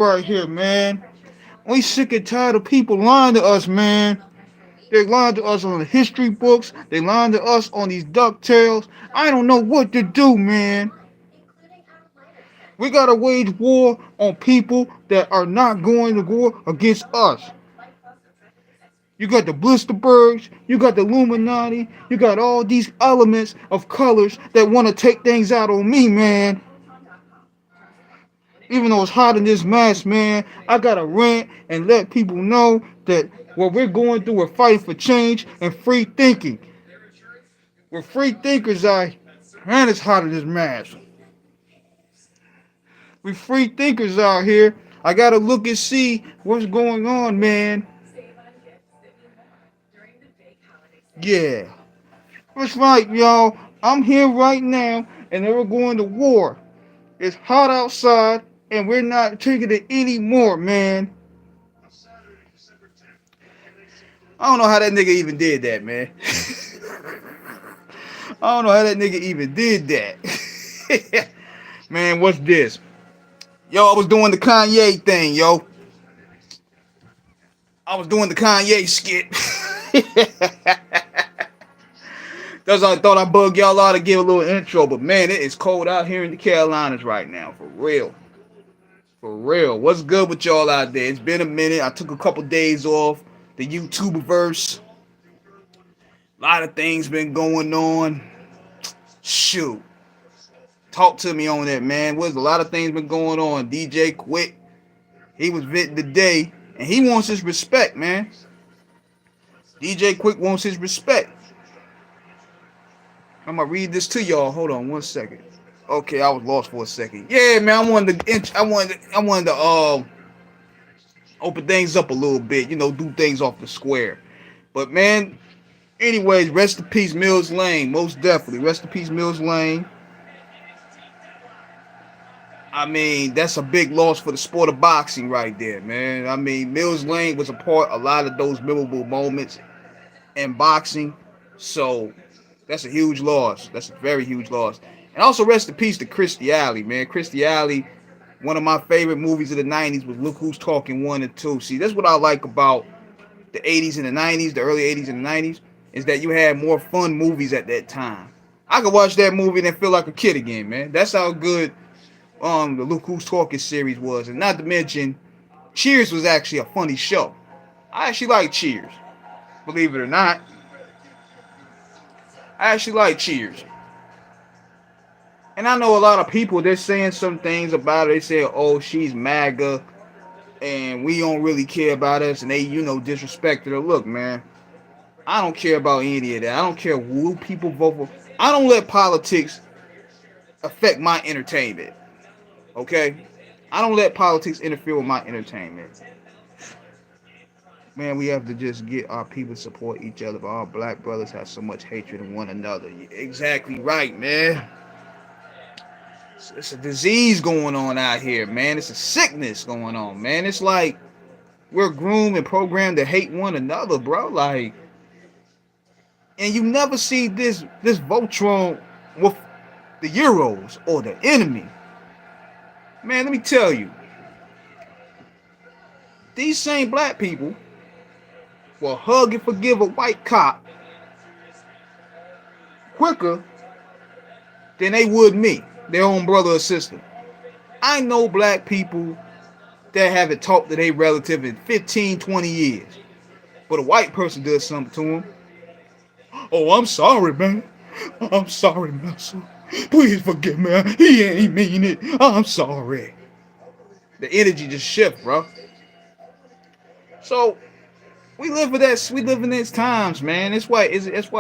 right here, man. We sick and tired of people lying to us, man. They lying to us on the history books. They lying to us on these DuckTales. I don't know what to do, man. We gotta wage war on people that are not going to war against us. You got the Blisterbergs, you got the Illuminati, you got all these elements of colors that want to take things out on me, man. Even though it's hot in this mess, man, I gotta rant and let people know that what we're going through, we're fighting for change and free thinking. We're free thinkers, man, it's hot in this mess. We free thinkers out here. I gotta look and see what's going on, man. Yeah. That's right, y'all. I'm here right now, and we're going to war. It's hot outside, and we're not taking it anymore, man. I don't know how that nigga even did that, man. I don't know how that nigga even did that. Man, what's this? Yo, I was doing the Kanye thing, yo. I was doing the Kanye skit. That's why I thought I'd bug y'all out to give a little intro. But man, it is cold out here in the Carolinas right now. For real. For real. What's good with y'all out there? It's been a minute. I took a couple days off. The YouTuberverse. A lot of things been going on. Shoot. Talk to me on that, man. There's a lot of things been going on. DJ Quik. He was venting today. And he wants his respect, man. DJ Quik wants his respect. I'm gonna read this to y'all. Hold on 1 second. Okay, I was lost for a second. Yeah, man, I wanted to open things up a little bit, do things off the square. But man, anyways, rest in peace, Mills Lane. Most definitely, rest in peace, Mills Lane. I mean, that's a big loss for the sport of boxing right there, man. I mean, Mills Lane was a part of a lot of those memorable moments in boxing. So that's a huge loss. That's a very huge loss. And also rest in peace to Kristey Alley, man. Kristey Alley, one of my favorite movies of the 90s was Look Who's Talking 1 and 2. See, that's what I like about the 80s and the 90s, the early 80s and the 90s, is that you had more fun movies at that time. I could watch that movie and feel like a kid again, man. That's how good the Look Who's Talking series was. And not to mention, Cheers was actually a funny show. I actually like Cheers. Believe it or not. I actually like Cheers. And I know a lot of people, they're saying some things about it. They say, oh, she's MAGA, and we don't really care about us, and they, disrespected her. Look, man, I don't care about any of that. I don't care who people vote for. I don't let politics affect my entertainment, okay? I don't let politics interfere with my entertainment. Man, we have to just get our people to support each other, but our black brothers have so much hatred of one another. You're exactly right, man. It's a disease going on out here, man. It's a sickness going on, man. It's like we're groomed and programmed to hate one another, bro. Like, and you never see this Voltron with the Euros or the enemy. Man, let me tell you, these same black people will hug and forgive a white cop quicker than they would me, their own brother or sister. I know black people that haven't talked to their relative in 15, 20 years. But a white person does something to them. Oh, I'm sorry, man. I'm sorry, Melissa. Please forgive me. He ain't mean it. I'm sorry. The energy just shifts, bro. So we live for that. We live in these times, man. That's why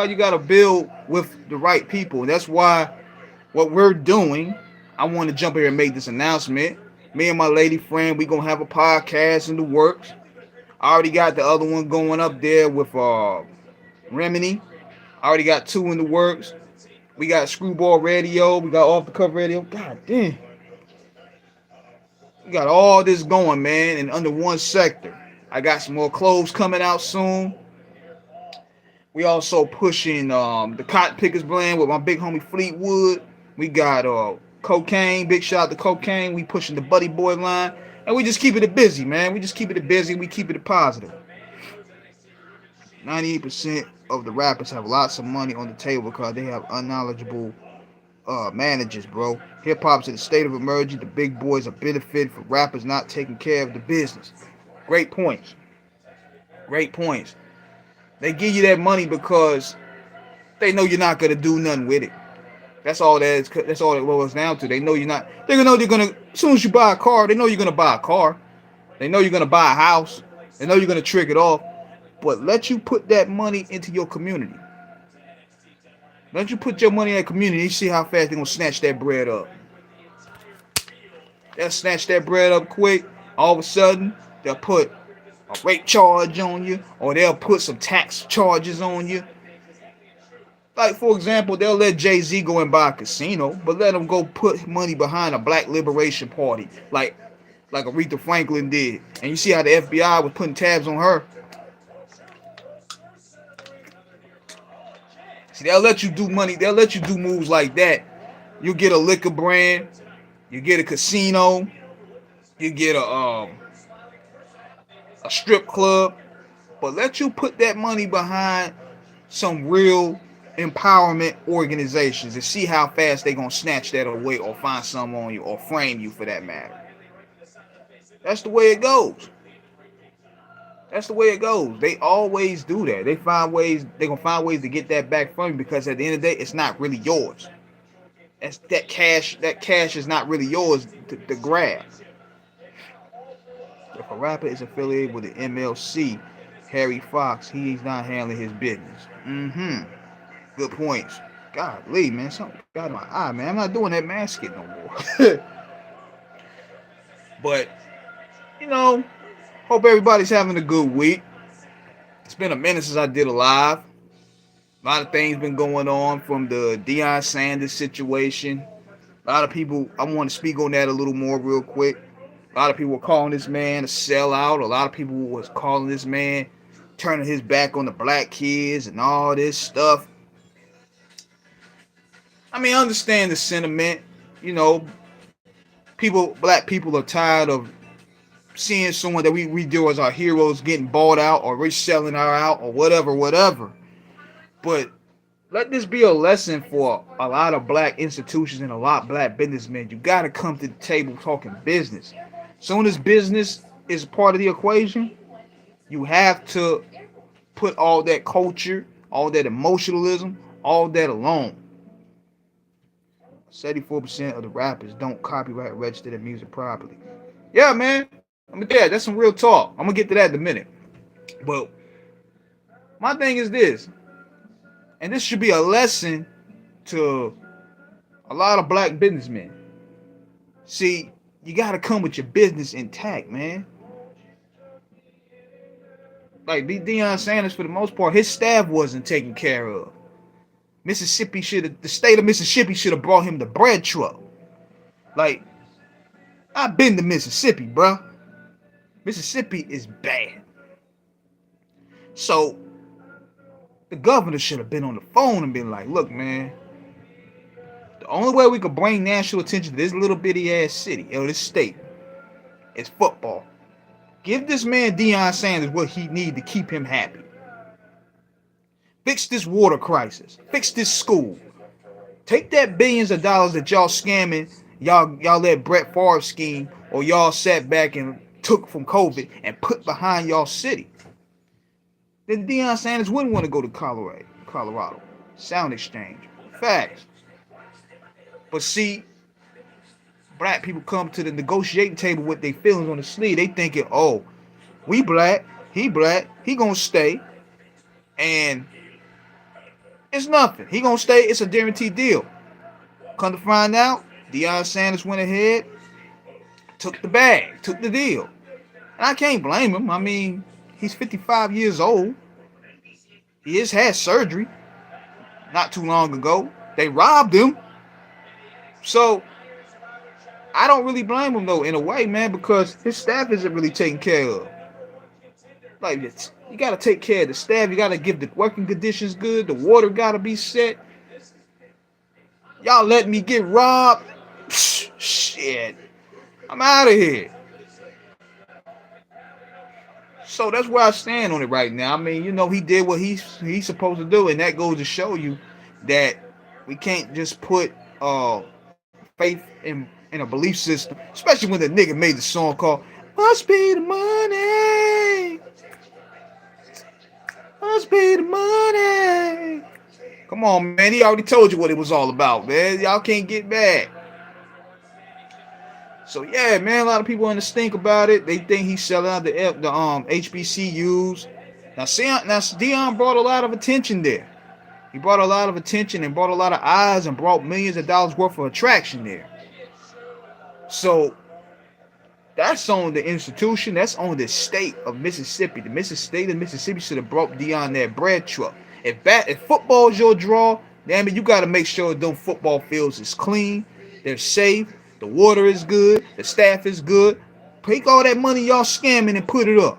you gotta build with the right people. That's why what we're doing. I want to jump here and make this announcement. Me and my lady friend, we gonna have a podcast in the works. I already got the other one going up there with Remini. I already got 2 in the works. We got Screwball Radio. We got Off the Cuff Radio. God damn. We got all this going, man, and under one sector. I got some more clothes coming out soon. We also pushing the Cotton Pickers blend with my big homie Fleetwood. We got Cocaine. Big shout out to Cocaine. We pushing the Buddy Boy line. And we just keeping it busy, man. We just keeping it busy. We keeping it positive. 98% of the rappers have lots of money on the table because they have unknowledgeable managers, bro. Hip hop's in a state of emergency. The big boys are benefiting from rappers not taking care of the business. Great points. Great points. They give you that money because they know you're not gonna do nothing with it. That's all that is. That's all it boils down to. They know you're not. They know you're gonna. As soon as you buy a car, they know you're gonna buy a car. They know you're gonna buy a house. They know you're gonna trick it off. But let you put that money into your community. Let you put your money in that community and see how fast they're gonna snatch that bread up. They'll snatch that bread up quick. All of a sudden, they'll put a rape charge on you, or they'll put some tax charges on you. Like, for example, they'll let Jay-Z go and buy a casino, but let him go put money behind a black liberation party, like Aretha Franklin did. And you see how the FBI was putting tabs on her. See, they'll let you do money. They'll let you do moves like that. You get a liquor brand, you get a casino, you get a strip club, but let you put that money behind some real empowerment organizations and see how fast they gonna snatch that away or find some on you or frame you for that matter. That's the way it goes. That's the way it goes. They always do that. They find ways. They gonna find ways to get that back from you because at the end of the day, it's not really yours. That's that cash. That cash is not really yours to grab. If a rapper is affiliated with the MLC, Harry Fox, he's not handling his business. Good points. Golly, man, something got in my eye, man. I'm not doing that mask no more. But you know, hope everybody's having a good week. It's been a minute since I did a live. A lot of things been going on from the Deion Sanders situation. A lot of people, I want to speak on that a little more real quick. A lot of people were calling this man a sellout. A lot of people was calling this man turning his back on the black kids and all this stuff. I mean, I understand the sentiment. You know, black people are tired of seeing someone that we do as our heroes getting bought out or reselling our out or whatever. But let this be a lesson for a lot of black institutions and a lot of black businessmen. You got to come to the table talking business. Soon as business is part of the equation, you have to put all that culture, all that emotionalism, all that alone. 74% of the rappers don't copyright register their music properly. Yeah, man. That's some real talk. I'm gonna get to that in a minute. But my thing is this, and this should be a lesson to a lot of black businessmen. See, you gotta come with your business intact, man. Like Deion Sanders, for the most part, his staff wasn't taken care of. The state of Mississippi should have brought him the bread truck. Like, I've been to Mississippi, bruh. Mississippi is bad. So, the governor should have been on the phone and been like, look, man, the only way we could bring national attention to this little bitty ass city, or this state, is football. Give this man Deion Sanders what he needs to keep him happy. Fix this water crisis. Fix this school. Take that billions of dollars that y'all scamming, y'all let Brett Favre scheme, or y'all sat back and took from COVID and put behind y'all city. Then Deion Sanders wouldn't want to go to Colorado. Sound exchange. Facts. But see, black people come to the negotiating table with their feelings on the sleeve. They thinking, oh, we black, he gonna stay. And it's nothing. He gonna stay, it's a guaranteed deal. Come to find out, Deion Sanders went ahead, took the bag, took the deal. And I can't blame him. I mean, he's 55 years old. He just had surgery not too long ago. They robbed him. So, I don't really blame him, though, in a way, man, because his staff isn't really taken care of. Like, you got to take care of the staff. You got to give the working conditions good. The water got to be set. Y'all let me get robbed? Shit. I'm out of here. So that's where I stand on it right now. I mean, he did what he's supposed to do, and that goes to show you that we can't just put faith in a belief system, especially when the nigga made the song called "Must Be the Money, Must Be the Money." Come on, man. He already told you what it was all about, man. Y'all can't get mad. So yeah, man, a lot of people want to stink about it. They think he's selling out the HBCUs. Now Dion brought a lot of attention there. He brought a lot of attention and brought a lot of eyes and brought millions of dollars worth of attraction there. So that's on the institution. That's on the state of Mississippi. The state of Mississippi should have brought Dion that bread truck. If football's your draw, damn it, you got to make sure those football fields is clean, they're safe, the water is good, the staff is good. Take all that money y'all scamming and put it up.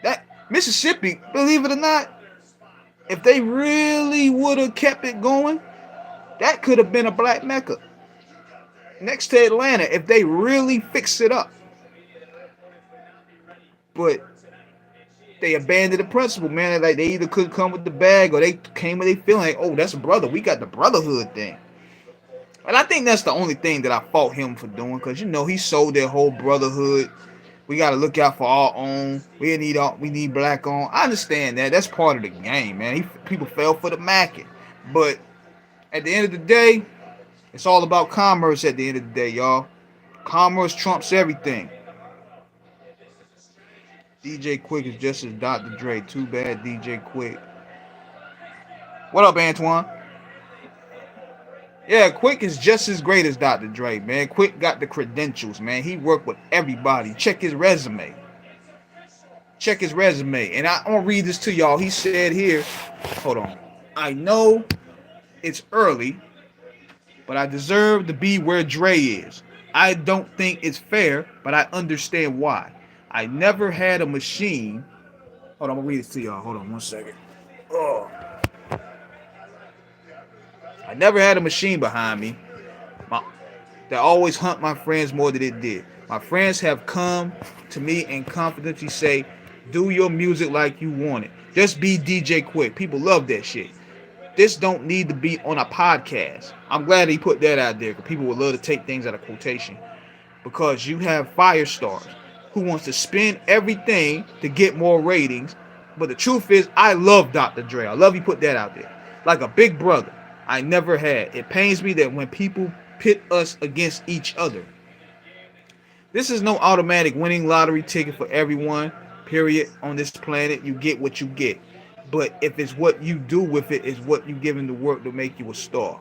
That Mississippi, believe it or not, if they really would have kept it going, that could have been a black Mecca next to Atlanta if they really fix it up. But they abandoned the principle, man. Like they either couldn't come with the bag or they came with they feeling like, oh, that's a brother. We got the brotherhood thing. And I think that's the only thing that I fault him for doing, because he sold their whole brotherhood. We got to look out for our own. We need black on. I understand that. That's part of the game, man. People fell for the macking. But at the end of the day, it's all about commerce at the end of the day, y'all. Commerce trumps everything. DJ Quik is just as Dr. Dre. Too bad DJ Quik. What up, Antoine? Yeah, Quik is just as great as Dr. Dre, man. Quik got the credentials, man. He worked with everybody. Check his resume. And I'm going to read this to y'all. He said here, hold on. I know it's early, but I deserve to be where Dre is. I don't think it's fair, but I understand why. I never had a machine. Hold on, I'm going to read it to y'all. Hold on one second. Oh. I never had a machine behind me that always hunt my friends more than it did. My friends have come to me and confidently say, do your music like you want it. Just be DJ Quik. People love that shit. This don't need to be on a podcast. I'm glad he put that out there, because people would love to take things out of quotation. Because you have fire stars who wants to spend everything to get more ratings. But the truth is, I love Dr. Dre. I love you put that out there. Like a big brother. I never had. It pains me that when people pit us against each other. This is no automatic winning lottery ticket for everyone, period, on this planet. You get what you get. But if it's what you do with it, is what you give in the work to make you a star.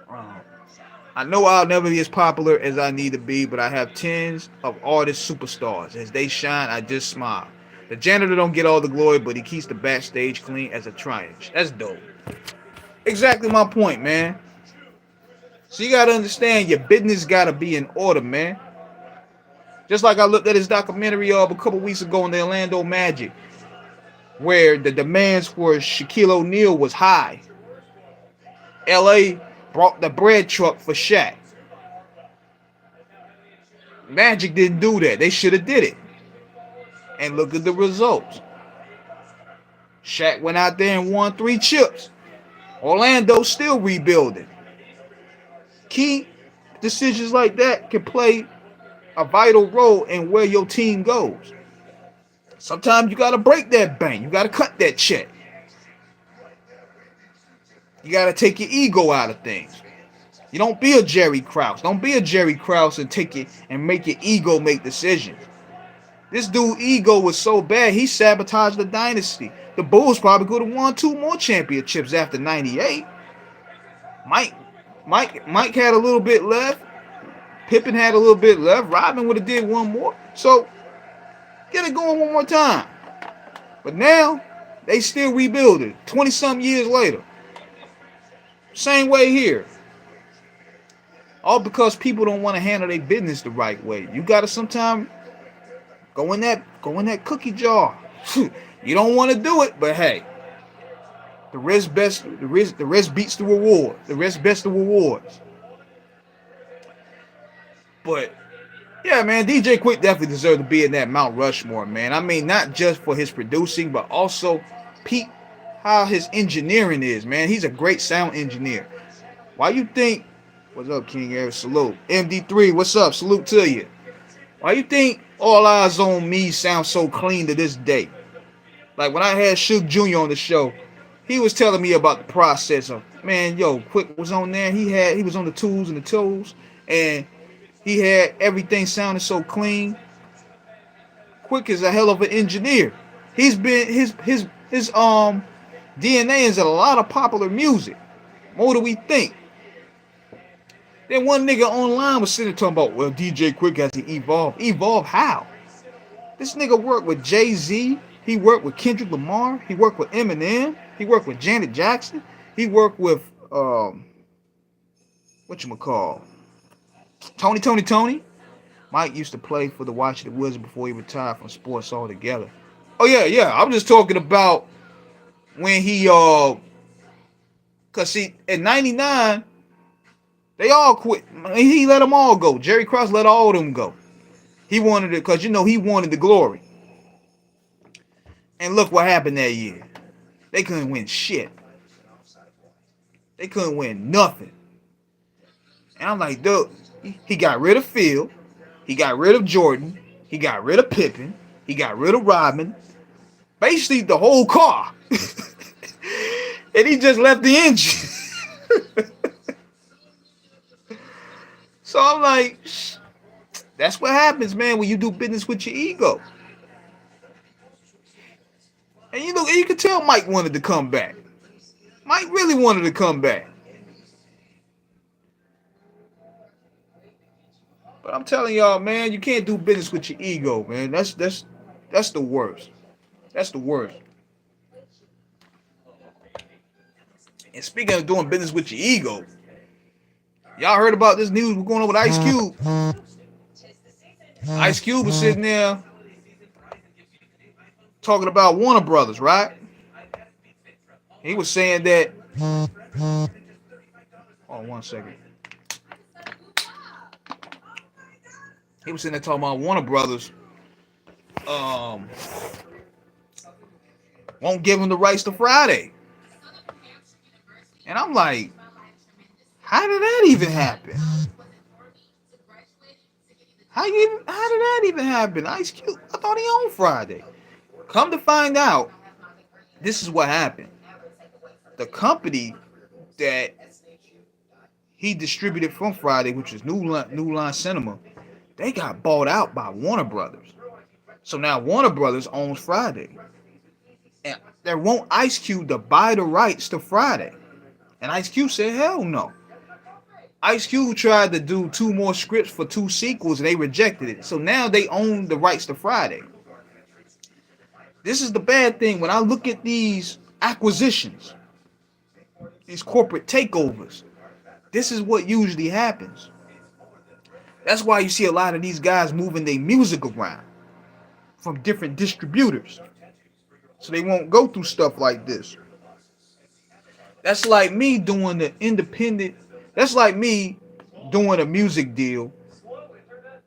I know I'll never be as popular as I need to be, but I have tens of artist superstars. As they shine, I just smile. The janitor don't get all the glory, but he keeps the backstage clean as a triumph. That's dope. Exactly my point, man. So you gotta understand, your business gotta be in order, man. Just like I looked at his documentary a couple weeks ago on the Orlando Magic, where the demands for Shaquille O'Neal was high. LA brought the bread truck for Shaq. Magic didn't do that. They should have did it. And look at the results. Shaq went out there and won 3 chips. Orlando's still rebuilding. Key decisions like that can play a vital role in where your team goes. Sometimes you got to break that bank. You got to cut that check. You got to take your ego out of things. You don't be a Jerry Krause. Don't be a Jerry Krause and take it and make your ego make decisions. This dude's ego was so bad, he sabotaged the dynasty. The Bulls probably could have won 2 more championships after 98. Mike had a little bit left. Pippen had a little bit left. Rodman would have did 1 more. So, get it going 1 more time. But now, they still rebuilding 20-something years later. Same way here. All because people don't want to handle their business the right way. You got to sometimes go in that cookie jar. You don't want to do it, but hey, the risk beats the reward. The risk best the rewards. But Yeah, man, DJ Quick definitely deserved to be in that Mount Rushmore, man. I mean, not just for his producing, but also peep how his engineering is, man. He's a great sound engineer. Why you think? What's up, King Eric? Salute. MD3, what's up? Salute to you. Why you think All Eyes on Me sounds so clean to this day? Like when I had Suge Jr. on the show, he was telling me about the process of, man, yo, Quick was on there. He was on the tools and the toes, and he had everything sounding so clean. Quick is a hell of an engineer. He's been his DNA is in a lot of popular music. More than we think. Then one nigga online was sitting talking about, well, DJ Quick has to evolve. Evolve how? This nigga worked with Jay-Z. He worked with Kendrick Lamar. He worked with Eminem. He worked with Janet Jackson. He worked with whatchamacall? Tony. Mike used to play for the Washington Wizards before he retired from sports altogether. Oh yeah. I'm just talking about when he cause see in '99 they all quit. He let them all go. Jerry Krause let all of them go. He wanted it because he wanted the glory. And look what happened that year. They couldn't win shit. They couldn't win nothing. And I'm like, dude, he got rid of Phil. He got rid of Jordan. He got rid of Pippen. He got rid of Rodman. Basically, the whole car. And he just left the engine. So I'm like, that's what happens, man, when you do business with your ego. And you could tell Mike wanted to come back. Mike really wanted to come back. But I'm telling y'all, man, you can't do business with your ego, man. That's the worst. That's the worst. And speaking of doing business with your ego, y'all heard about this news going on with Ice Cube? Ice Cube was sitting there talking about Warner Brothers, right? He was saying that. Hold on 1 second. He was sitting there talking about Warner Brothers won't give him the rights to Friday. And I'm like, how did that even happen? How did that even happen? Ice Cube, I thought he owned Friday. Come to find out, this is what happened. The company that he distributed from Friday, which is New Line Cinema, they got bought out by Warner Brothers. So now Warner Brothers owns Friday. And they want Ice Cube to buy the rights to Friday. And Ice Cube said, hell no. Ice Cube tried to do 2 more scripts for 2 sequels and they rejected it. So now they own the rights to Friday. This is the bad thing. When I look at these acquisitions, these corporate takeovers, this is what usually happens. That's why you see a lot of these guys moving their music around from different distributors. So they won't go through stuff like this. That's like me doing the independent. That's like me doing a music deal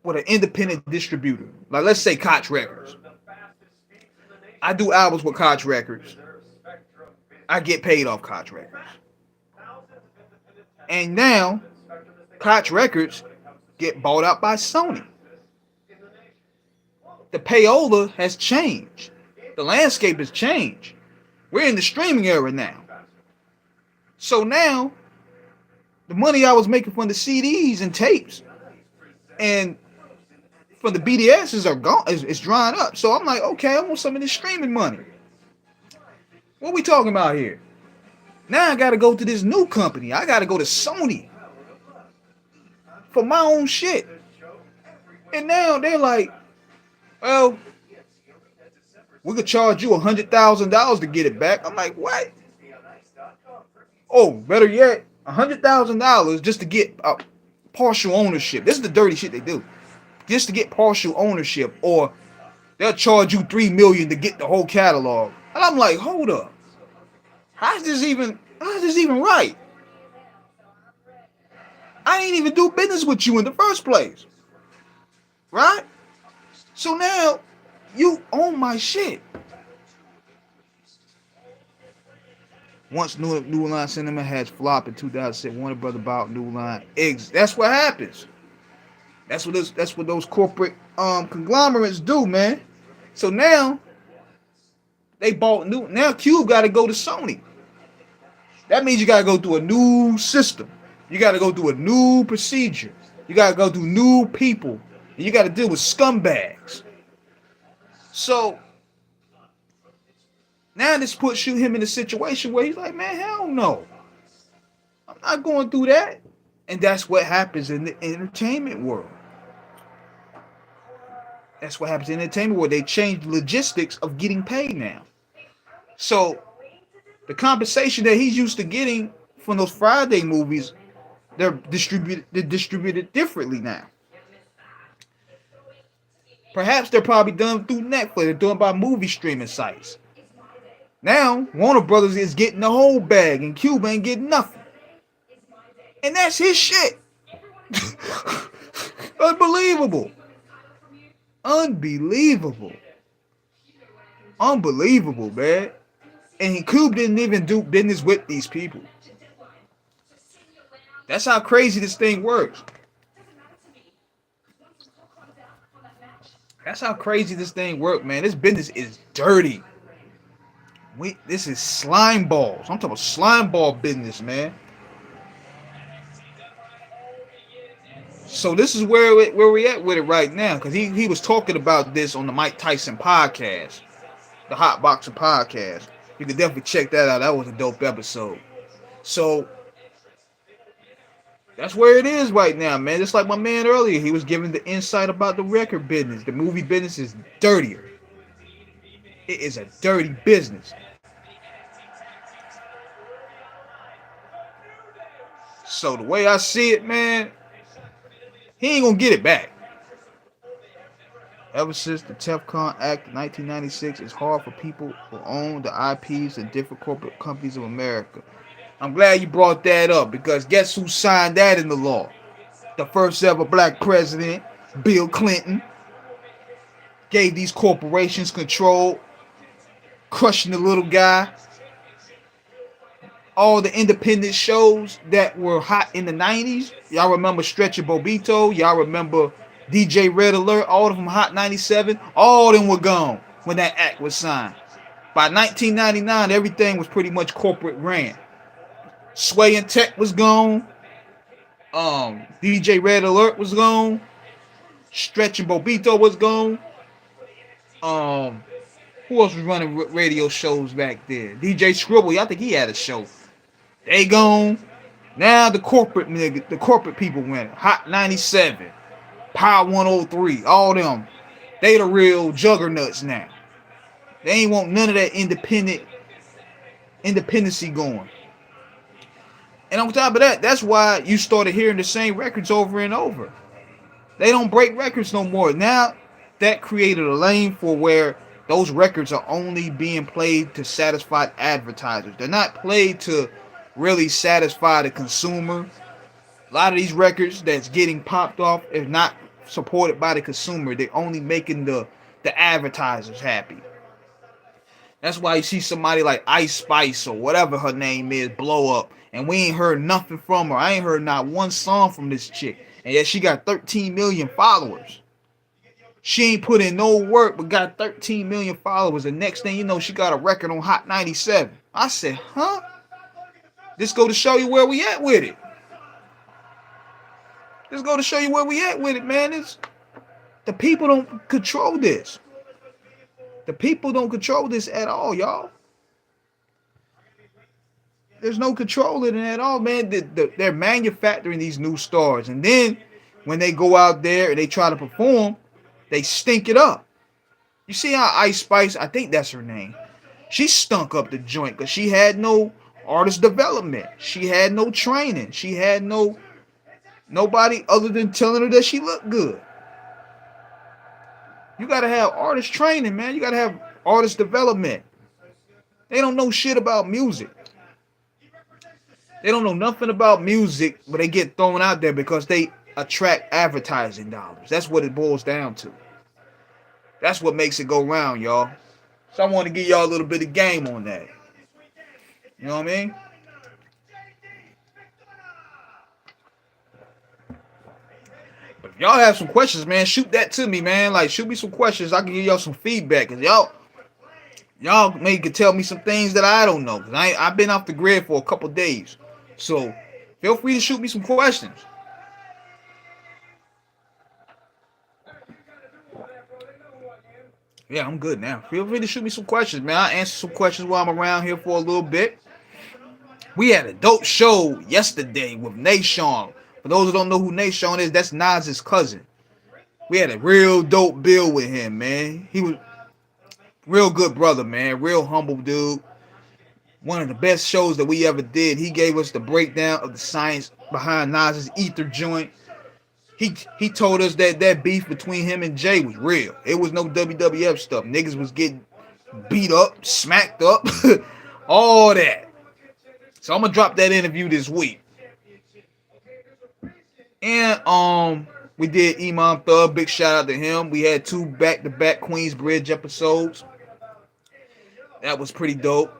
with an independent distributor. Like let's say Koch Records. I do albums with Koch Records. I get paid off Koch Records. And now Koch Records get bought out by Sony. The payola has changed. The landscape has changed. We're in the streaming era now. So now, the money I was making from the CDs and tapes and from the BDSs are gone. It's drying up. So I'm like, okay, I want some of this streaming money. What are we talking about here? Now I got to go to this new company. I got to go to Sony for my own shit. And now they're like, well, we could charge you $100,000 to get it back. I'm like, what? Oh, better yet, $100,000 just to get partial ownership. This is the dirty shit they do. Just to get partial ownership, or they'll charge you $3 million to get the whole catalog. And I'm like, hold up. How's this even right? I ain't even do business with you in the first place. right? So now you own my shit. Once New Line Cinema has flopped in 2006, Warner Brother bought New Line. That's what happens. That's what those corporate conglomerates do, man. So now they bought new. Now Cube got to go to Sony. That means you got to go through a new system. You got to go through a new procedure. You got to go through new people. And you got to deal with scumbags. So now this puts him in a situation where he's like, man, hell no. I'm not going through that. And that's what happens in the entertainment world. That's what happens in the entertainment world. They change the logistics of getting paid now. So the compensation that he's used to getting from those Friday movies, they're distributed differently now. Perhaps they're probably done through Netflix. They're done by movie streaming sites. Now Warner Brothers is getting the whole bag, and Cube ain't getting nothing. And that's his shit. Unbelievable. Unbelievable, man. And Cube didn't even do business with these people. That's how crazy this thing works. That's how crazy this thing works, man. This business is dirty. This is slime balls. I'm talking about slime ball business, man. So this is where we at with it right now, because he was talking about this on the Mike Tyson podcast, the Hot Boxing podcast. You can definitely check that out. That was a dope episode. So that's where it is right now, man. Just like my man earlier, he was giving the insight about the record business. The movie business is dirtier. It is a dirty business. So the way I see it, man, he ain't gonna get it back. Ever since the TEFCON Act of 1996, it's hard for people who own the IPs and different corporate companies of America. I'm glad you brought that up, because guess who signed that into law? The first ever black president, Bill Clinton, gave these corporations control, crushing the little guy. All the independent shows that were hot in the 90s. Y'all remember Stretch and Bobito? Y'all remember DJ Red Alert? All of them hot 97. All of them were gone when that act was signed. By 1999, everything was pretty much corporate ran. Sway and Tech was gone. DJ Red Alert was gone. Stretch and Bobito was gone. Who else was running radio shows back there? DJ Scribble, I think he had a show. They gone. Now the corporate people went. Hot 97, Power 103, all them. They the real juggernauts now. They ain't want none of that independency going. And on top of that, that's why you started hearing the same records over and over. They don't break records no more. Now that created a lane for where those records are only being played to satisfy advertisers. They're not played to really satisfy the consumer. A lot of these records that's getting popped off is not supported by the consumer. They're only making the advertisers happy. That's why you see somebody like Ice Spice or whatever her name is blow up, and we ain't heard nothing from her. I ain't heard not one song from this chick, and yet she got 13 million followers. She ain't put in no work, but got 13 million followers. The next thing you know, she got a record on Hot 97. I said, huh? This go to show you where we at with it. This go to show you where we at with it, man. The people don't control this. The people don't control this at all, y'all. There's no control in it at all, man. They're manufacturing these new stars. And then when they go out there and they try to perform, they stink it up. You see how Ice Spice, I think that's her name, she stunk up the joint because she had no artist development. She had no training. She had nobody other than telling her that she looked good. You got to have artist training, man. You got to have artist development. They don't know shit about music. They don't know nothing about music, but they get thrown out there because they attract advertising dollars. That's what it boils down to. That's what makes it go round, y'all. So I want to give y'all a little bit of game on that. You know what I mean? But if y'all have some questions, man, shoot that to me, man. Like, shoot me some questions. I can give y'all some feedback. Cause y'all maybe could tell me some things that I don't know. Cause I've been off the grid for a couple days. So feel free to shoot me some questions. Yeah, I'm good now. Feel free to shoot me some questions, man. I'll answer some questions while I'm around here for a little bit. We had a dope show yesterday with Nashon. For those who don't know who Nashon is, that's Nas's cousin. We had a real dope bill with him, man. He was real good brother, man. Real humble dude. One of the best shows that we ever did. He gave us the breakdown of the science behind Nas's ether joint. He told us that beef between him and Jay was real. It was no WWF stuff. Niggas was getting beat up, smacked up, all that. So I'm gonna drop that interview this week. And we did Imam Thug. Big shout out to him. We had 2 back-to-back Queensbridge episodes. That was pretty dope.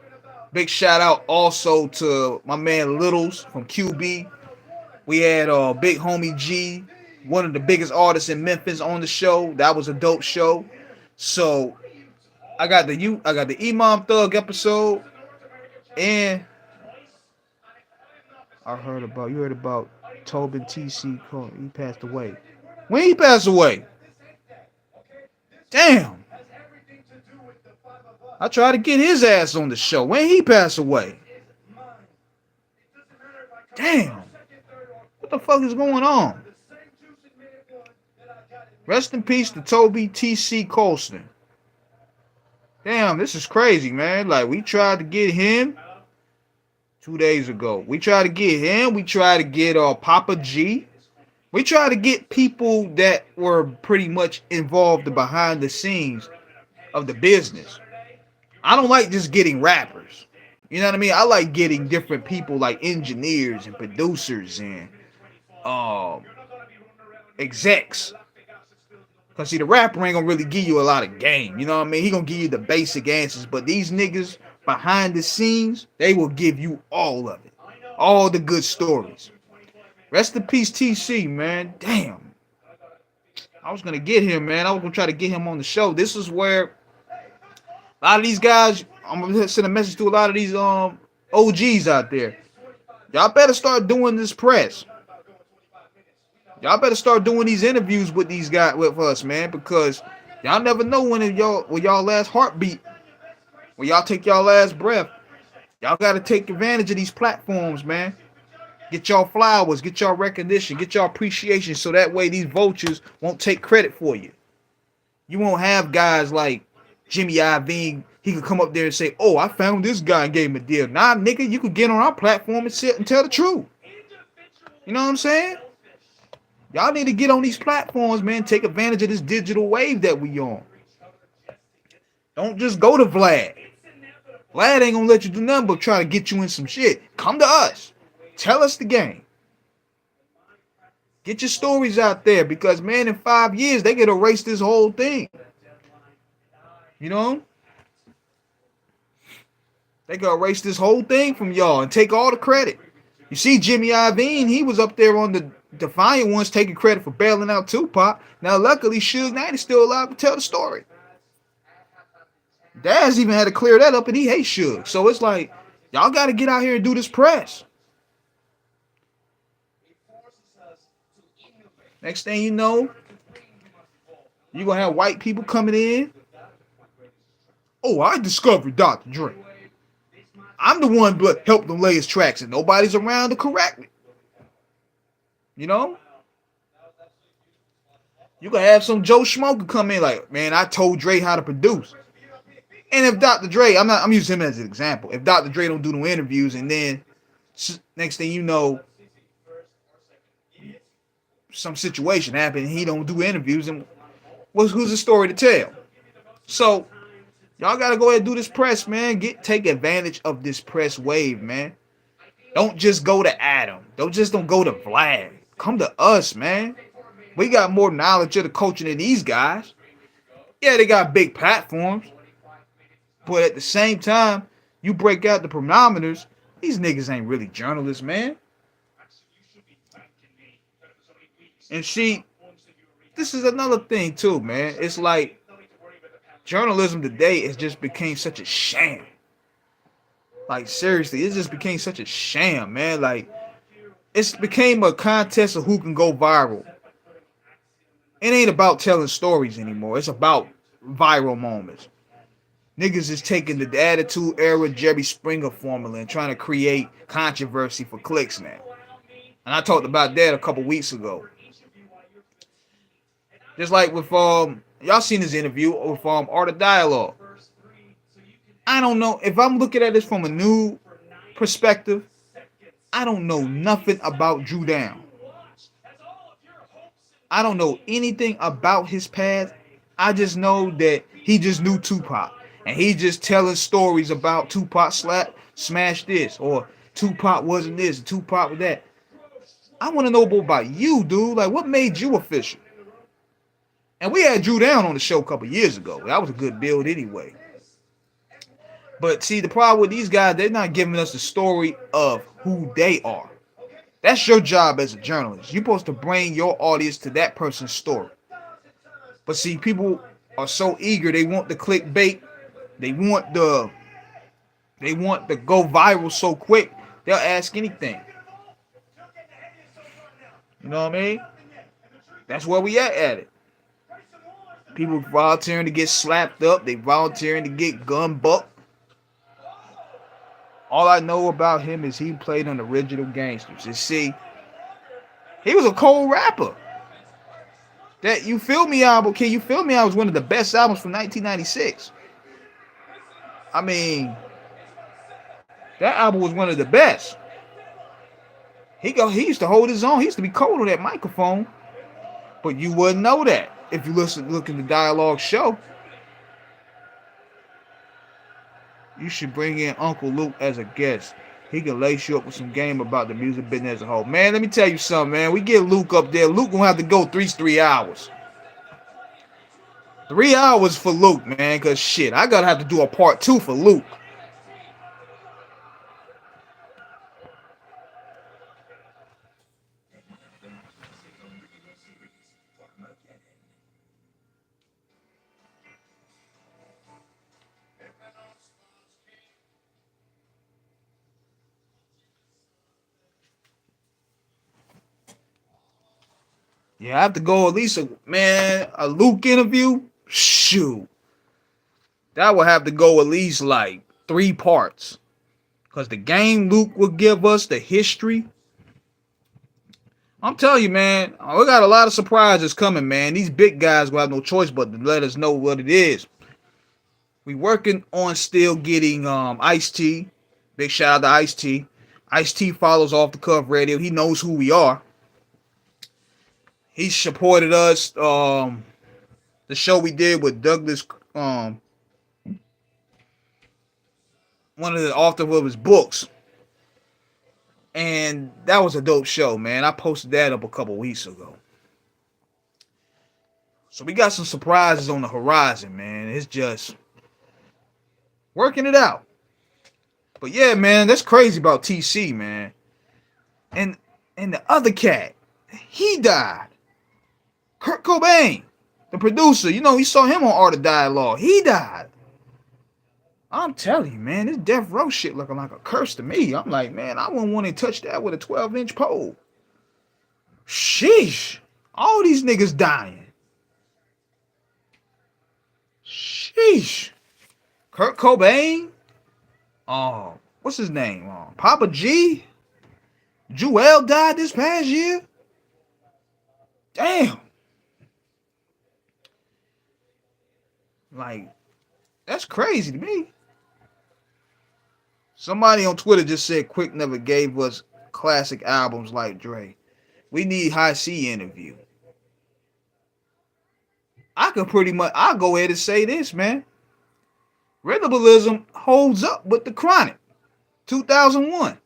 Big shout out also to my man Littles from QB. We had Big Homie G, one of the biggest artists in Memphis, on the show. That was a dope show. So I got the Imam Thug episode, and you heard about Tobin TC. He passed away. When he passed away? Damn. I tried to get his ass on the show. When he passed away? Damn. What the fuck is going on? Rest in peace to Toby T.C. Colston. Damn, this is crazy, man. Like, we tried to get him 2 days ago. We tried to get him. We tried to get Papa G. We tried to get people that were pretty much involved behind the scenes of the business. I don't like just getting rappers. You know what I mean? I like getting different people like engineers and producers and execs. Because, see, the rapper ain't going to really give you a lot of game. You know what I mean? He going to give you the basic answers. But these niggas behind the scenes, they will give you all of it. All the good stories. Rest in peace, TC, man. Damn. I was going to get him, man. I was going to try to get him on the show. This is where a lot of these guys, I'm going to send a message to a lot of these OGs out there. Y'all better start doing this press. Y'all better start doing these interviews with these guys, with us, man, because y'all never know when y'all last heartbeat, when y'all take y'all last breath. Y'all got to take advantage of these platforms, man. Get y'all flowers, get y'all recognition, get y'all appreciation, so that way these vultures won't take credit for you. You won't have guys like Jimmy Iovine. He could come up there and say, "Oh, I found this guy and gave him a deal." Nah, nigga, you could get on our platform and sit and tell the truth. You know what I'm saying? Y'all need to get on these platforms, man. Take advantage of this digital wave that we on. Don't just go to Vlad. Vlad ain't gonna let you do nothing but try to get you in some shit. Come to us. Tell us the game. Get your stories out there, because, man, in 5 years, they could erase this whole thing. You know? They could erase this whole thing from y'all and take all the credit. You see, Jimmy Iovine, he was up there on the Defiant Ones taking credit for bailing out Tupac. Now, luckily, Suge Knight is still alive to tell the story. Daz even had to clear that up, and he hates Suge. So it's like, y'all got to get out here and do this press. Next thing you know, you're going to have white people coming in. "Oh, I discovered Dr. Dre. I'm the one that helped him lay his tracks, and nobody's around to correct me." You know? You gonna have some Joe Schmoker come in like, "Man, I told Dre how to produce." And if Dr. Dre, I'm using him as an example. If Dr. Dre don't do no interviews, and then next thing you know, some situation happened and he don't do interviews, and who's the story to tell? So y'all gotta go ahead and do this press, man. Take advantage of this press wave, man. Don't just go to Adam. Don't go to Vlad. Come to us, man. We got more knowledge of the culture than these guys. Yeah, they got big platforms, but at the same time, you break out the parameters. These niggas ain't really journalists, man. And see, this is another thing too, man. It's like journalism today has just became such a sham. Like seriously, it just became such a sham, man. Like it's became a contest of who can go viral. It ain't about telling stories anymore. It's about viral moments. Niggas is taking the Attitude Era Jerry Springer formula and trying to create controversy for clicks now. And I talked about that a couple weeks ago. Just like with y'all seen his interview with Art of Dialogue. I don't know if I'm looking at this from a new perspective. I don't know nothing about Drew Down. I don't know anything about his past. I just know that he just knew Tupac. And he just telling stories about Tupac smashed this, or Tupac wasn't this, Tupac was that. I want to know more about you, dude. Like, what made you official? And we had Drew Down on the show a couple years ago. That was a good build anyway. But see, the problem with these guys, they're not giving us the story of who they are. That's your job as a journalist. You're supposed to bring your audience to that person's story. But see, people are so eager. They want the clickbait. They want the go viral so quick. They'll ask anything. You know what I mean? That's where we at it. People volunteering to get slapped up. They volunteering to get gun bucked. All I know about him is he played on Original Gangsters. And see, he was a cold rapper. That You Feel Me album, Can You Feel Me? I was one of the best albums from 1996. I mean, that album was one of the best. He used to hold his own. He used to be cold on that microphone. But you wouldn't know that if you look at the Dialogue show. You should bring in Uncle Luke as a guest. He can lace you up with some game about the music business as a whole. Man, let me tell you something, man. We get Luke up there. Luke gonna have to go 3 hours. 3 hours for Luke, man, because shit, I gotta have to do a part 2 for Luke. Yeah, I have to go at least a Luke interview. Shoot. That would have to go at least like 3 parts. Because the game Luke will give us, the history. I'm telling you, man, we got a lot of surprises coming, man. These big guys will have no choice but to let us know what it is. We working on still getting Ice-T. Big shout out to Ice-T. Ice-T follows Off the Cuff Radio. He knows who we are. He supported us. The show we did with Douglas, one of the author of his books. And that was a dope show, man. I posted that up a couple weeks ago. So we got some surprises on the horizon, man. It's just working it out. But yeah, man, that's crazy about TC, man. And the other cat, he died. Kurt Cobain, the producer, you saw him on Art of Dialogue. He died. I'm telling you, man, this death row shit looking like a curse to me. I'm like, man, I wouldn't want to touch that with a 12-inch pole. Sheesh. All these niggas dying. Sheesh. Kurt Cobain. What's his name? Papa G. Jewel died this past year. Damn. Like, that's crazy to me. Somebody on Twitter just said Quik never gave us classic albums like Dre. We need High C interview. I'll go ahead and say this, man. Rhythmalism holds up with the Chronic. 2001.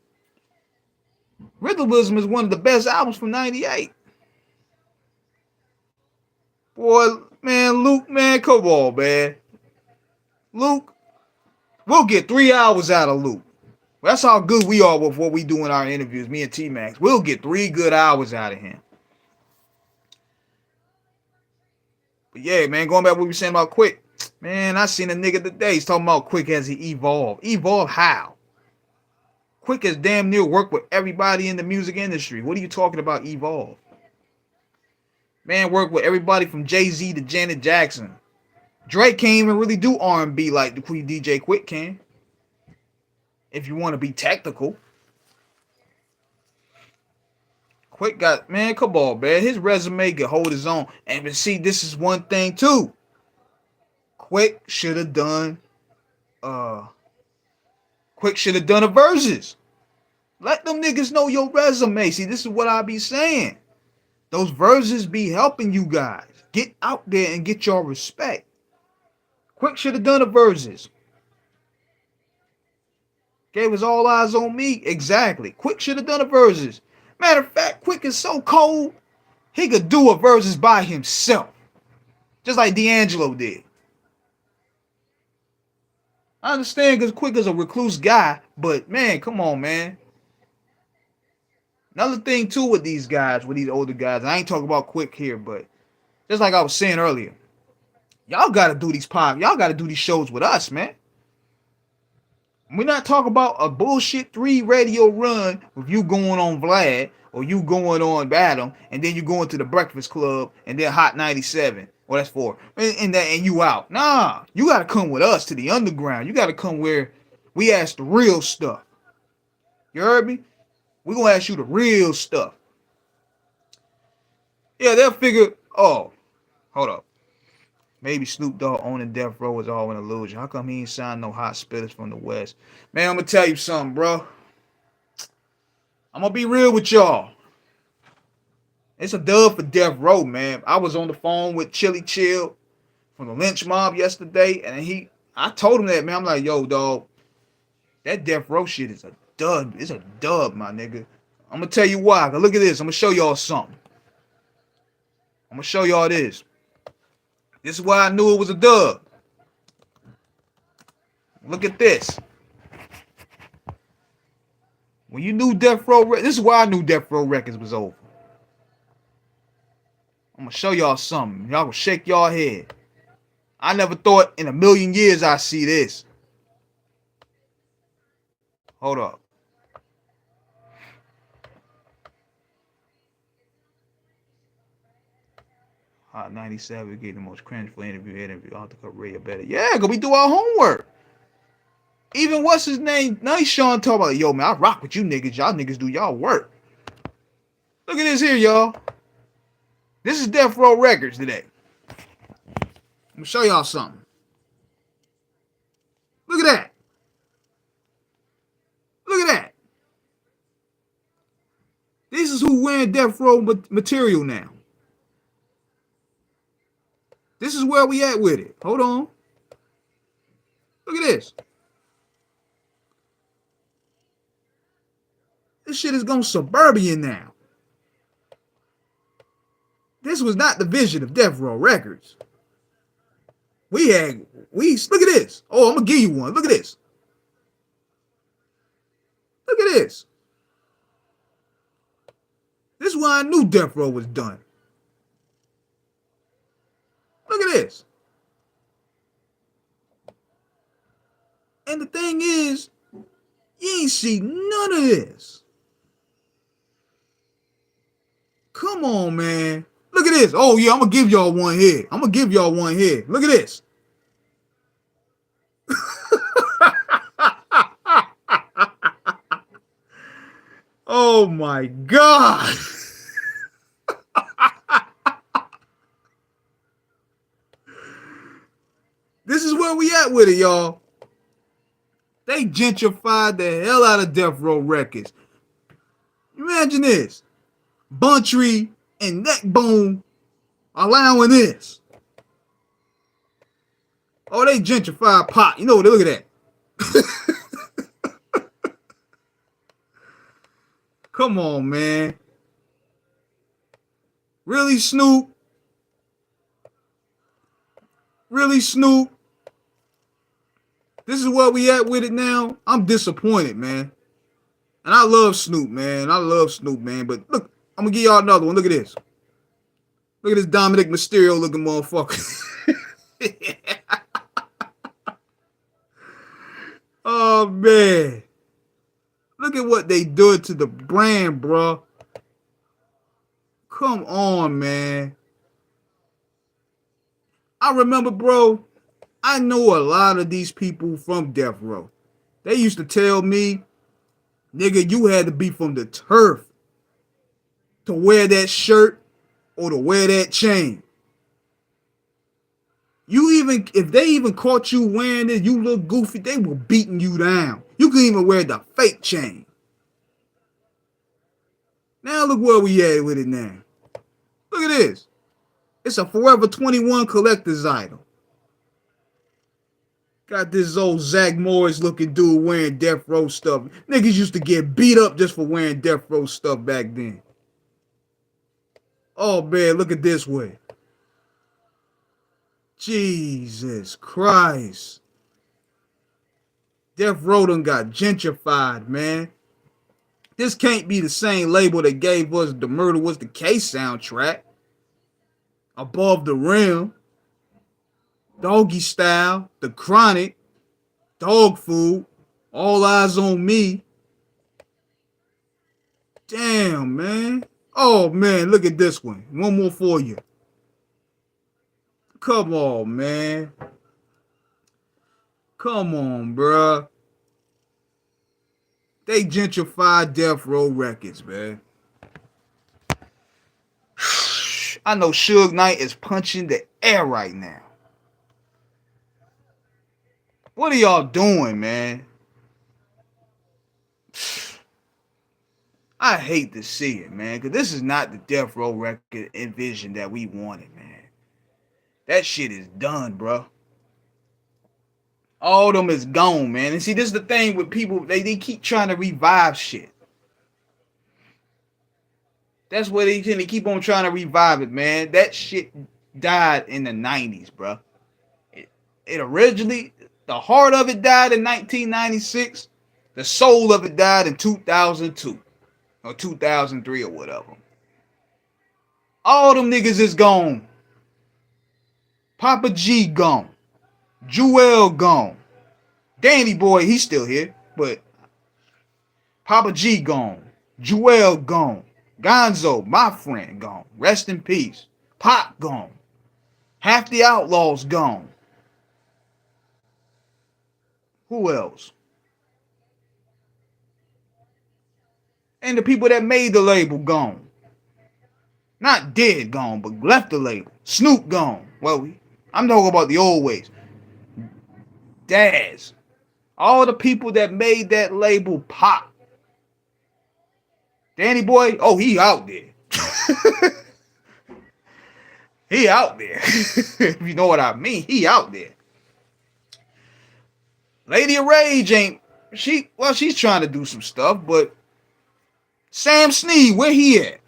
Rhythmism is one of the best albums from '98. Boy, man, Luke, man, come on, man. Luke, we'll get 3 hours out of Luke. That's how good we are with what we do in our interviews, me and T-Max. We'll get 3 good hours out of him. But yeah, man, going back to what we were saying about Quik. Man, I seen a nigga today. He's talking about Quik as he evolved. Evolve how? Quik has damn near worked with everybody in the music industry. What are you talking about evolve? Man worked with everybody from Jay-Z to Janet Jackson. Drake can't even really do R&B like the DJ Quik can. If you want to be technical. Quik got, man, come on, man. His resume can hold his own. And see, this is one thing too. Quik should have done Quik should have done a verses. Let them niggas know your resume. See, this is what I be saying. Those verses be helping you guys. Get out there and get your respect. Quik should have done a verses. Gave us all eyes on me. Exactly. Quik should have done a verses. Matter of fact, Quik is so cold, he could do a verses by himself. Just like D'Angelo did. I understand because Quik is a recluse guy, but man, come on, man. Another thing too with these guys, with these older guys, I ain't talking about Quik here, but just like I was saying earlier, y'all gotta do these y'all gotta do these shows with us, man. We're not talking about a bullshit 3 radio run with you going on Vlad or you going on Battle and then you going to the Breakfast Club and then Hot 97. Well, that's 4. And you out. Nah, you got to come with us to the underground. You got to come where we ask the real stuff. You heard me? We going to ask you the real stuff. Yeah, they'll figure, oh, hold up. Maybe Snoop Dogg owning Death Row was all an illusion. How come he ain't signed no hot spitters from the West? Man, I'm going to tell you something, bro. I'm going to be real with y'all. It's a dub for Death Row, man. I was on the phone with Chili Chill from the Lynch Mob yesterday, and I told him that, man. I'm like, yo, dog, that Death Row shit is a dub. It's a dub, my nigga. I'm going to tell you why. Look at this. I'm going to show y'all something. I'm going to show y'all this. This is why I knew it was a dub. Look at this. When you knew Death Row, this is why I knew Death Row Records was over. I'm going to show y'all something. Y'all gonna shake y'all head. I never thought in a million years I'd see this. Hold up. Hot 97, we get the most cringeful interview on the career better. Yeah, because we do our homework. Even what's his name? Now Sean talking about, yo, man, I rock with you niggas. Y'all niggas do y'all work. Look at this here, y'all. This is Death Row Records today. I'm going to show y'all something. Look at that. Look at that. This is who wearing Death Row material now. This is where we at with it. Hold on. Look at this. This shit is going suburban now. This was not the vision of Death Row Records. Look at this. Oh, I'm going to give you one. Look at this. Look at this. This is why I knew Death Row was done. Look at this. And the thing is, you ain't see none of this. Come on, man. Look at this. Oh, yeah, I'm going to give y'all one here. Look at this. Oh, my God. This is where we at with it, y'all. They gentrified the hell out of Death Row Records. Imagine this. Buntry and Neckbone allowing this. Oh, they gentrified pop. You know what? Look at that. Come on, man. Really, Snoop? Really, Snoop? This is where we at with it now. I'm disappointed, man. And I love Snoop, man. I love Snoop, man. But look, I'm gonna give y'all another one. Look at this. Look at this Dominic Mysterio looking motherfucker. Oh man. Look at what they did to the brand, bro. Come on, man. I remember, bro, I know a lot of these people from Death Row. They used to tell me, nigga, you had to be from the turf to wear that shirt or to wear that chain. You even, if they even caught you wearing it, you look goofy, they were beating you down. You couldn't even wear the fake chain. Now look where we at with it now. Look at this. It's a Forever 21 collector's item. Got this old Zach Morris looking dude wearing Death Row stuff. Niggas used to get beat up just for wearing Death Row stuff back then. Oh man, look at this way. Jesus Christ. Death Row done got gentrified, man. This can't be the same label that gave us The Murder Was the Case soundtrack. Above the Rim. Doggy Style. The Chronic. Dog Food. All Eyes on Me. Damn, man. Oh, man, look at this one. One more for you. Come on, man. Come on, bruh. They gentrified Death Row Records, man. I know Suge Knight is punching the air right now. What are y'all doing, man? I hate to see it, man, because this is not the Death Row record envision that we wanted, man. That shit is done, bro. All of them is gone, man. And see, this is the thing with people, they keep trying to revive shit. That's what they keep on trying to revive it, man. That shit died in the 90s, bro. It originally, the heart of it died in 1996. The soul of it died in 2002 or 2003 or whatever. All them niggas is gone. Papa G gone. Jewel gone. Danny Boy, he's still here, but Papa G gone. Jewel gone. Gonzo, my friend, gone. Rest in peace. Pop gone. Half the Outlaws gone. Who else? And the people that made the label gone. Not dead gone, but left the label. Snoop gone. Well, I'm talking about the old ways. Daz. All the people that made that label pop. Danny Boy, oh, he out there. He out there. If you know what I mean, he out there. Lady of Rage ain't, she's trying to do some stuff, but Sam Snead, where he at?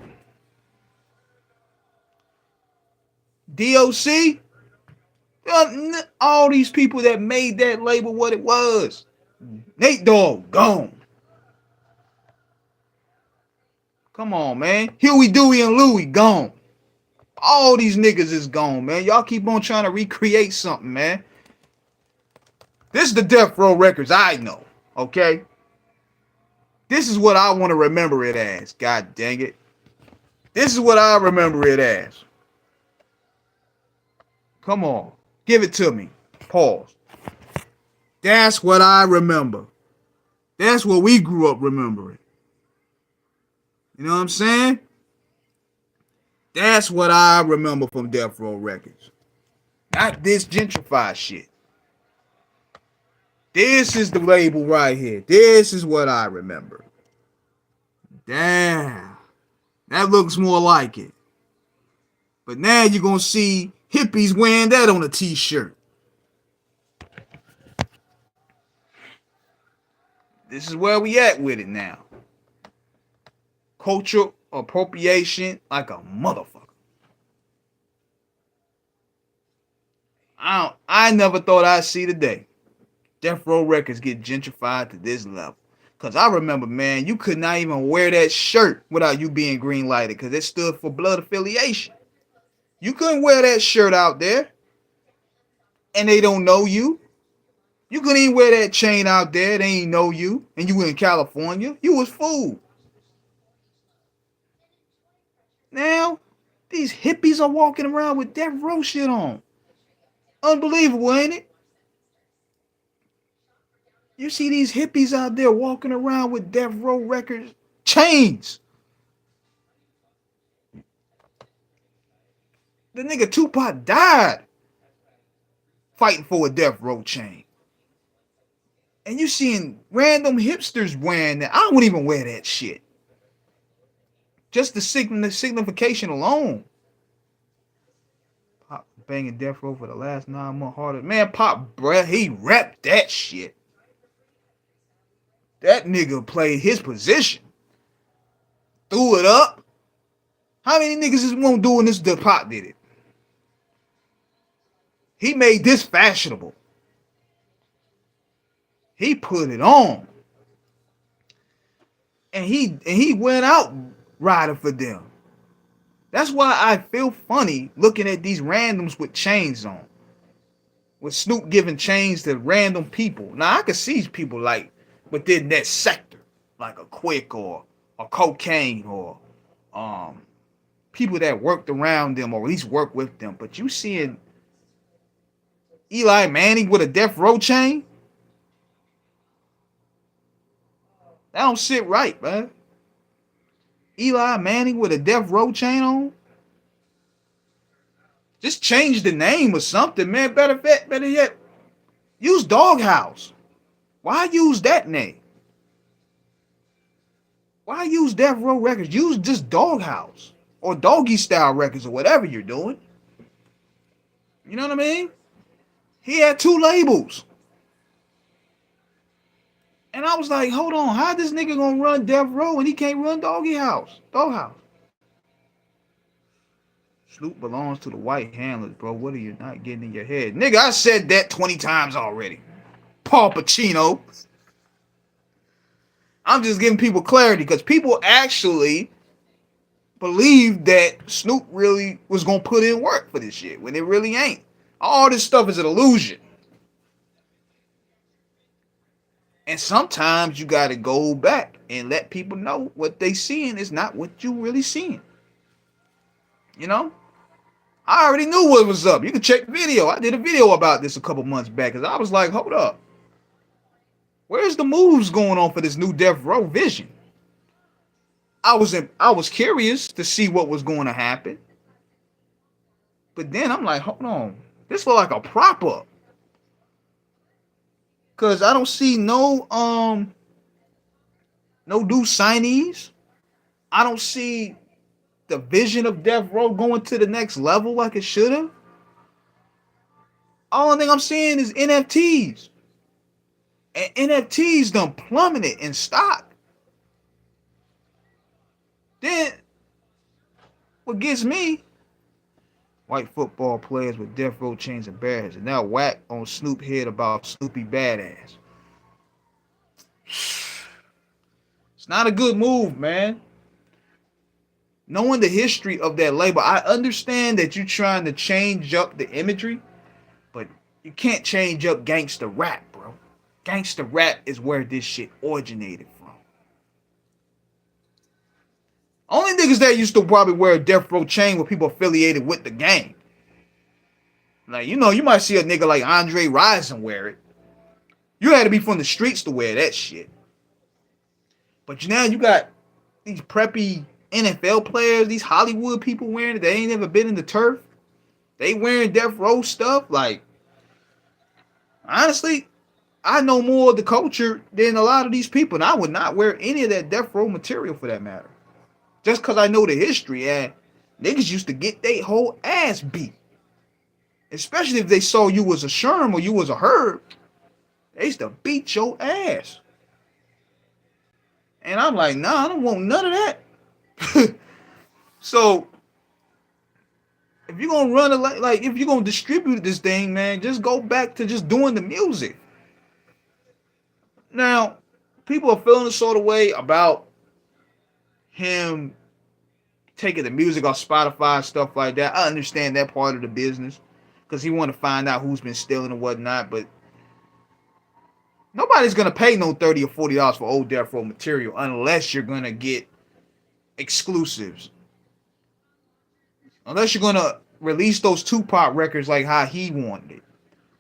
DOC? All these people that made that label what it was. Nate Dogg, gone. Come on, man. Huey, Dewey, and Louie, gone. All these niggas is gone, man. Y'all keep on trying to recreate something, man. This is the Death Row Records I know, okay? This is what I want to remember it as. God dang it. This is what I remember it as. Come on. Give it to me. Pause. That's what I remember. That's what we grew up remembering. You know what I'm saying? That's what I remember from Death Row Records. Not this gentrified shit. This is the label right here. This is what I remember. Damn. That looks more like it. But now you're going to see hippies wearing that on a t-shirt. This is where we at with it now. cultural appropriation like a motherfucker. I never thought I'd see the day Death Row Records get gentrified to this level. Cause I remember, man, you could not even wear that shirt without you being green lighted, cause it stood for blood affiliation. You couldn't wear that shirt out there, and they don't know you. You couldn't even wear that chain out there, they ain't know you, and you in California. You was fooled. Now, these hippies are walking around with Death Row shit on. Unbelievable, ain't it? You see these hippies out there walking around with Death Row Records chains. The nigga Tupac died fighting for a Death Row chain. And you seeing random hipsters wearing that. I wouldn't even wear that shit. Just the signification alone. Pop banging Death Row for the last 9 months harder. Man, Pop, bruh, he repped that shit. That nigga played his position. Threw it up. How many niggas is won't doing this? The Pop did it. He made this fashionable. He put it on. And he went out riding for them. That's why I feel funny looking at these randoms with chains on. With Snoop giving chains to random people. Now I can see people like within that sector, like a Quik or a Cocaine or people that worked around them or at least worked with them. But you seeing Eli Manning with a Death Row chain? That don't sit right, man. Eli Manning with a Death Row chain on? Just change the name or something, man. Better yet, use Doghouse. Why use that name? Why use Death Row Records? Use just Doghouse or Doggy Style Records or whatever you're doing. You know what I mean? He had 2 labels. And I was like, hold on, how this nigga gonna run Death Row and he can't run Doghouse? Snoop belongs to the white handlers, bro. What are you not getting in your head? Nigga, I said that 20 times already. Paul Pacino. I'm just giving people clarity because people actually believe that Snoop really was gonna put in work for this shit when it really ain't. All this stuff is an illusion. And sometimes you gotta go back and let people know what they seeing is not what you really seeing. You know? I already knew what was up. You can check the video. I did a video about this a couple months back because I was like, hold up. Where's the moves going on for this new Death Row vision? I was curious to see what was going to happen. But then I'm like, hold on. This look like a prop up. Cause I don't see no new signees. I don't see the vision of Death Row going to the next level like it should have. All thing I'm seeing is NFTs. And NFTs done plummeted in stock. Then what gets me, white football players with Death Row chains and barriers and now whack on Snoop head about Snoopy badass. It's not a good move, man. Knowing the history of that label, I understand that you're trying to change up the imagery, but you can't change up gangster rap, bro. Gangster rap is where this shit originated from. Only niggas that used to probably wear a Death Row chain were people affiliated with the gang. Like, you know, you might see a nigga like Andre Rison wear it. You had to be from the streets to wear that shit. But now you got these preppy NFL players, these Hollywood people wearing it. They ain't never been in the turf. They wearing Death Row stuff. Like, honestly, I know more of the culture than a lot of these people. And I would not wear any of that Death Row material for that matter. Just because I know the history. And niggas used to get their whole ass beat. Especially if they saw you was a Sherm or you was a Herb. They used to beat your ass. And I'm like, nah, I don't want none of that. So if you're gonna run it like if you're gonna distribute this thing, man, just go back to just doing the music. Now, people are feeling a sort of way about him taking the music off Spotify and stuff like that. I understand that part of the business because he want to find out who's been stealing and whatnot. But nobody's gonna pay no $30 or $40 for old Death Row material unless you're gonna get exclusives. Unless you're gonna release those Tupac records like how he wanted it.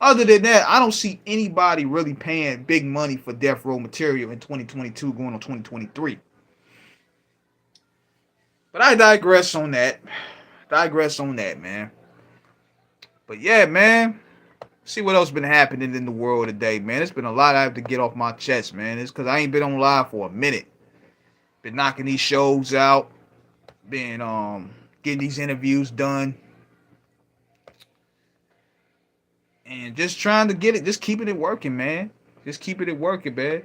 Other than that, I don't see anybody really paying big money for Death Row material in 2022 going on 2023. But I digress on that. Man. But yeah, man. See what else been happening in the world today, man. It's been a lot I have to get off my chest, man. It's because I ain't been on live for a minute. Been knocking these shows out. Been getting these interviews done. And just trying to get it, just keeping it working, man. Just keeping it working, man.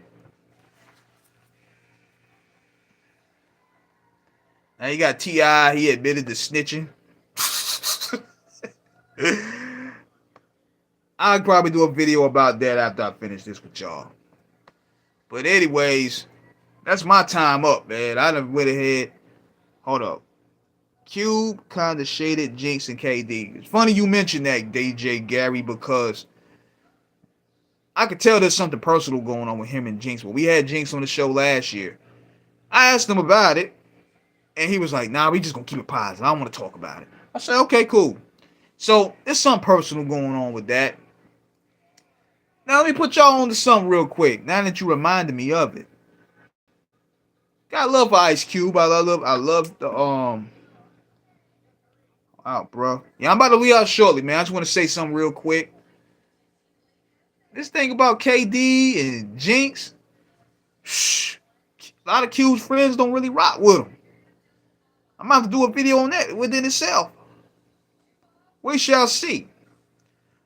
Now you got T.I., he admitted to snitching. I'll probably do a video about that after I finish this with y'all. But anyways, that's my time up, man. I done went ahead. Hold up. Cube kind of shaded Jinx and KD. It's funny you mentioned that, DJ Gary, because I could tell there's something personal going on with him and Jinx. But we had Jinx on the show last year. I asked him about it, and he was like, nah, we just gonna keep it positive. I don't want to talk about it. I said, okay, cool. So there's something personal going on with that. Now let me put y'all on to something real quick. Now that you reminded me of it. Got love for Ice Cube. I love the out, bro. Yeah, I'm about to leave out shortly, man. I just want to say something real quick. This thing about KD and Jinx, a lot of Q's friends don't really rock with him. I'm about to do a video on that within itself. We shall see.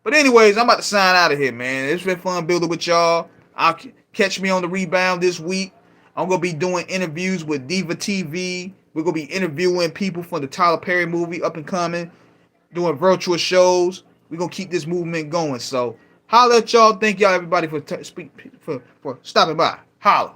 But anyways, I'm about to sign out of here, man. It's been fun building with y'all. I'll catch me on the rebound this week. I'm going to be doing interviews with Diva TV. We're going to be interviewing people from the Tyler Perry movie, up and coming, doing virtual shows. We're going to keep this movement going. So, holla at y'all. Thank y'all, everybody, for stopping by. Holla.